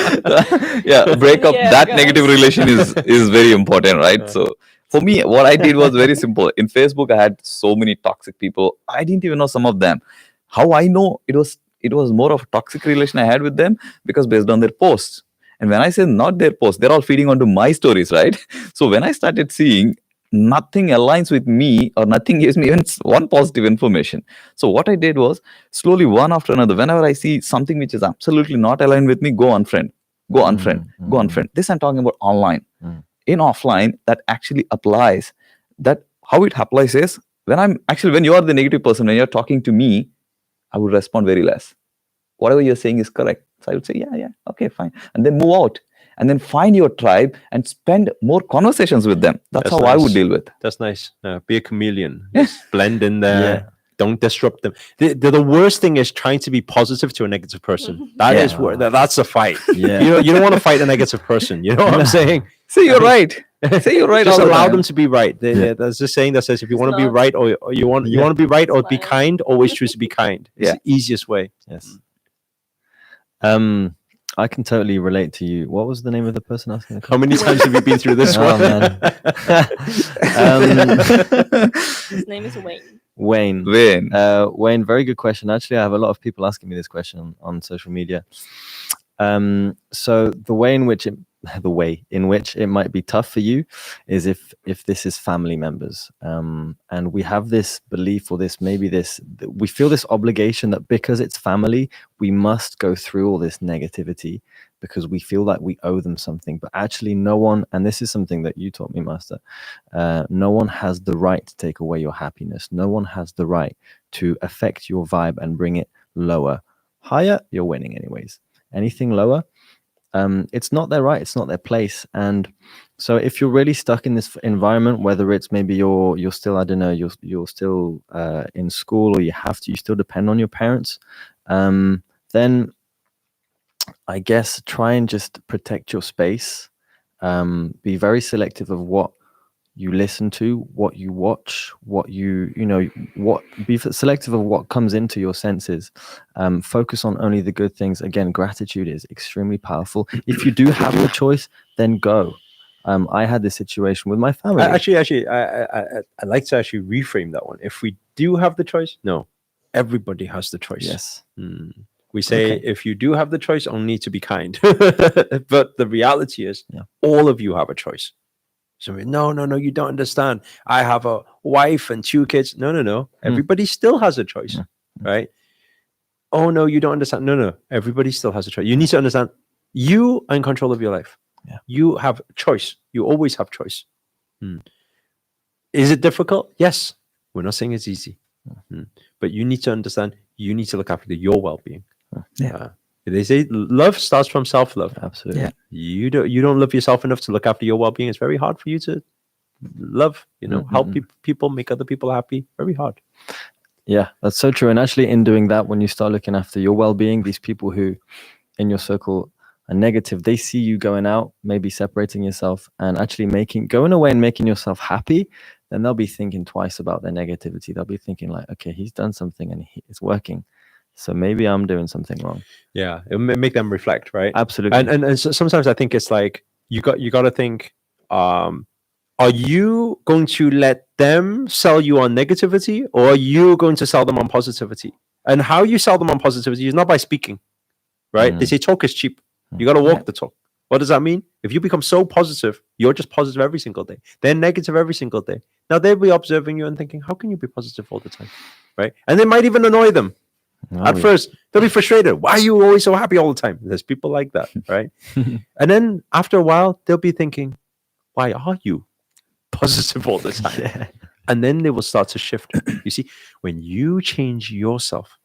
Yeah, break up. That guys. Negative relation is very important, right? So for me, what I did was very simple. In Facebook, I had so many toxic people. I didn't even know some of them. How I know it was more of a toxic relation I had with them, because based on their posts. And when I say not their posts, they're all feeding onto my stories, right? So when I started seeing nothing aligns with me, or nothing gives me even one positive information. So what I did was, slowly, one after another, whenever I see something which is absolutely not aligned with me, go unfriend. This I'm talking about online. In offline, that actually applies. That how it applies is, when you are the negative person, when you're talking to me, I would respond very less. Whatever you're saying is correct. So I would say, yeah, okay, fine. And then move out. And then find your tribe and spend more conversations with them. That's how nice. I would deal with. That's nice. Be a chameleon. Just blend in there. Yeah. Don't disrupt them. The worst thing is trying to be positive to a negative person. That's a fight. Yeah. You don't want to fight a negative person. You know what I'm saying? Say you're right. Say you're right. Just allow them to be right. There's a saying that says, if you want to be right, or you want to be right or be kind, always choose to be kind. It's the easiest way. Yes. I can totally relate to you. What was the name of the person asking the question? How many times have you been through this one? His name is Wayne. Wayne, very good question. Actually, I have a lot of people asking me this question on social media. So the way in which it might be tough for you is if this is family members, and we have this belief, or we feel this obligation that because it's family, we must go through all this negativity because we feel like we owe them something. But actually, no one, and this is something that you taught me, Master, no one has the right to take away your happiness. No one has the right to affect your vibe and bring it lower. Higher, you're winning anyways. Anything lower, it's not their right, it's not their place. And so if you're really stuck in this environment, whether it's maybe you're still, I don't know, you're still in school, or you still depend on your parents, then I guess try and just protect your space. Be very selective of what you listen to, what you watch, be selective of what comes into your senses. Focus on only the good things. Again, gratitude is extremely powerful. If you do have the choice, then go. I had this situation with my family. Actually, I like to actually reframe that one. If we do have the choice, no, everybody has the choice. Yes. We say, Okay. if you do have the choice, only to be kind. But the reality is, all of you have a choice. So no, you don't understand. I have a wife and 2 kids. No. Everybody still has a choice, right? Oh no, you don't understand. No, everybody still has a choice. You need to understand, you are in control of your life. Yeah. You have choice. You always have choice. Is it difficult? Yes. We're not saying it's easy. But you need to understand, you need to look after your well-being. They say love starts from self-love. Absolutely. Yeah. You don't love yourself enough to look after your well-being. It's very hard for you to love, help people, make other people happy. Very hard. Yeah, that's so true. And actually, in doing that, when you start looking after your well-being, these people who in your circle are negative, they see you going out, maybe separating yourself, and actually going away and making yourself happy. Then they'll be thinking twice about their negativity. They'll be thinking like, okay, he's done something and it's working, so maybe I'm doing something wrong. Yeah, it make them reflect, right? Absolutely. And so sometimes I think it's like you got to think, are you going to let them sell you on negativity, or are you going to sell them on positivity? And how you sell them on positivity is not by speaking, right? They say talk is cheap. You got to walk the talk. What does that mean? If you become so positive, you're just positive every single day. They're negative every single day. Now they'll be observing you and thinking, how can you be positive all the time, right? And they might even annoy them. At first, they'll be frustrated. Why are you always so happy all the time? There's people like that, right? And then after a while, they'll be thinking, why are you positive all the time? And then they will start to shift. You see, when you change yourself,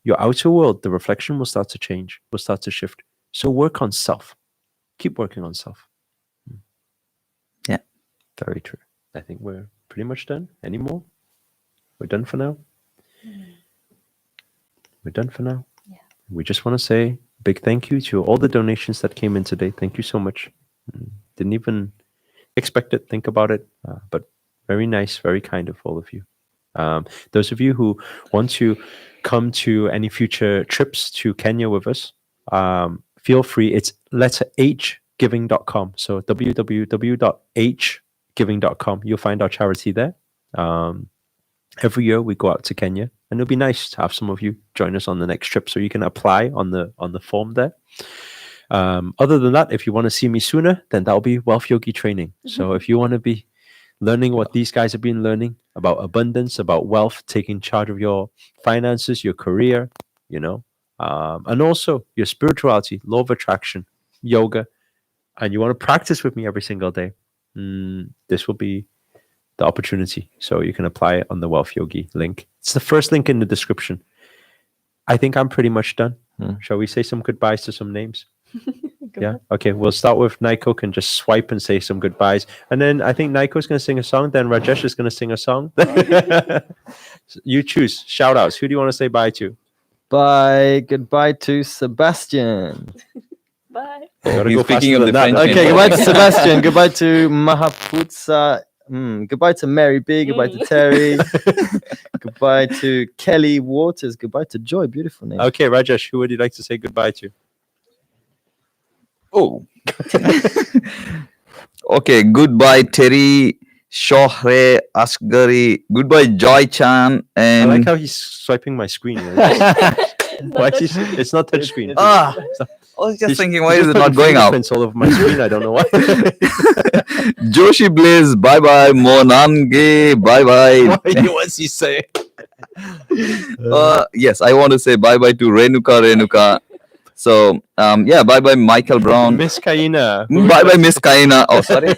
your outer world, the reflection will start to change, will start to shift. So work on self. Keep working on self. Yeah. Very true. I think we're pretty much done. Any more? We're done for now. We're done for now. Yeah. We just want to say a big thank you to all the donations that came in today. Thank you so much. Didn't even expect it, think about it, but very nice, very kind of all of you. Those of you who want to come to any future trips to Kenya with us, feel free. It's letter hgiving.com. So www.hgiving.com. You'll find our charity there. Every year we go out to Kenya, and it'll be nice to have some of you join us on the next trip, so you can apply on the form there. Other than that, if you want to see me sooner, then that'll be Wealth Yogi training. So if you want to be learning what these guys have been learning about abundance, about wealth, taking charge of your finances, your career, and also your spirituality, law of attraction, yoga, and you want to practice with me every single day, this will be the opportunity. So you can apply it on the Wealth Yogi link. It's the first link in the description. I think I'm pretty much done. Shall we say some goodbyes to some names? Yeah. Okay. We'll start with Naiko. Can just swipe and say some goodbyes, and then I think Naiko's going to sing a song. Then Rajesh is going to sing a song. You choose. Shout outs. Who do you want to say bye to? Bye. Goodbye to Sebastian. Bye. Gotta He's go speaking faster of the than that. French Okay, name. goodbye to Sebastian. Goodbye to Mahaputsa. Goodbye to Mary B. Goodbye to Terry. Goodbye to Kelly Waters. Goodbye to Joy. Beautiful name. Okay, Rajesh, who would you like to say goodbye to? Oh. Okay. Goodbye, Terry, Shohre, Asgari. Goodbye, Joy Chan. I And like how he's swiping my screen. It's not touch screen. I was just thinking, why is it not going up? All over my screen. I don't know why. Joshi Blaze, bye bye. Monange, bye bye. What's he saying? Yes, I want to say bye bye to Renuka. So, yeah, bye bye, Michael Brown. Miss Kaina. Bye bye, Miss Kaina. Oh, sorry.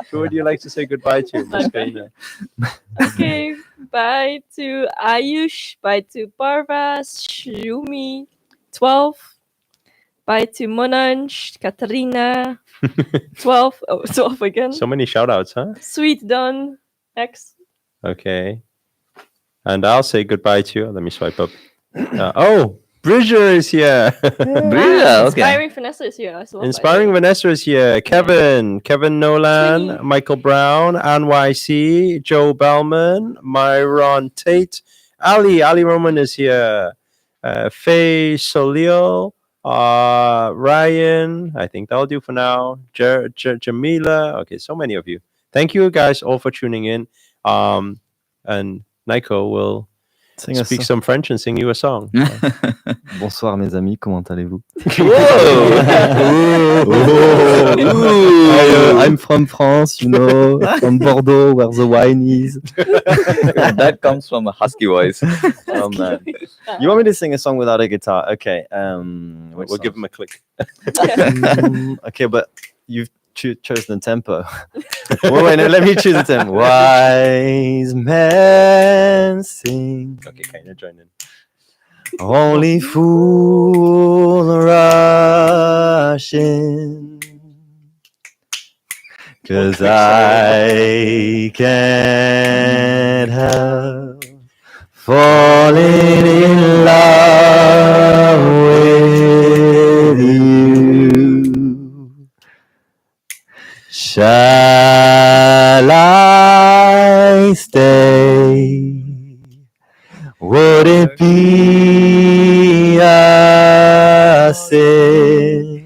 Who would you like to say goodbye to, Miss Kaina? Okay, bye to Ayush, bye to Parva, Shumi, 12, Bye to Monanj, Katarina, 12. Oh, 12 again. So many shout outs, huh? Sweet Don, X. Okay. And I'll say goodbye to you. Let me swipe up. Oh, Bridger is here. Brilliant. Okay. Inspiring Vanessa is here as well. by the Inspiring way. Vanessa is here. Kevin Nolan, Twinny. Michael Brown, NYC, Joe Bellman, Myron Tate, Ali Roman is here. Faye Solio, Ryan. I think that'll do for now. Jamila. Okay, so many of you. Thank you guys all for tuning in. And Nico will Sing a speak song. some French and sing you a song. Bonsoir mes amis, comment allez-vous? I'm from France, you know, from Bordeaux, where the wine is. That comes from a husky voice. Oh man, you want me to sing a song without a guitar? Okay, We'll give him a click. okay, but you've chosen the tempo. Wait, no, let me choose the tempo. Wise men sing. Okay, kind of join in. Only fools rush in. 'Cause I can't help falling in love with you. Shall I stay? Would it be a sin?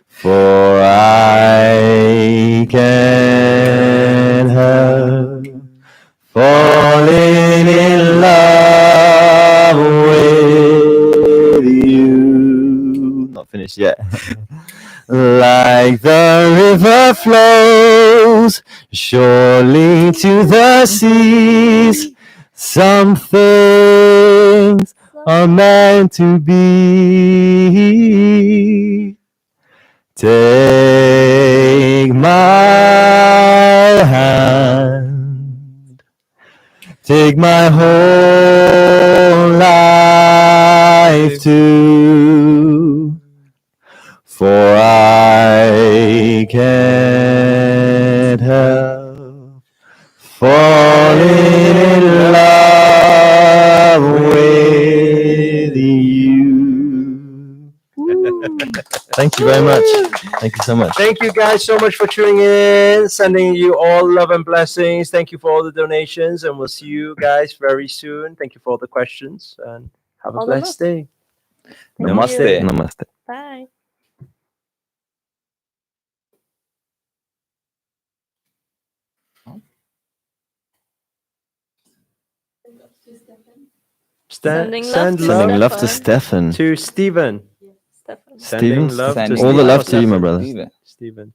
For I can't help falling in love with you. Not finished yet. Like the river flows surely to the seas, some things are meant to be. Take my hand, take my whole life too. For I can't help falling in love with you. Thank you very much. Thank you so much. Thank you guys so much for tuning in. Sending you all love and blessings. Thank you for all the donations, and we'll see you guys very soon. Thank you for all the questions, and have a All the blessed love. day. Thank Namaste. you. Namaste. Bye. Sending love Send to love Sending love to Stefan. Stefan. to Stephen. Stefan. Sending Steven? love to Sending All the Stephen. love to you, my Stephen. brother. Steven. Stephen.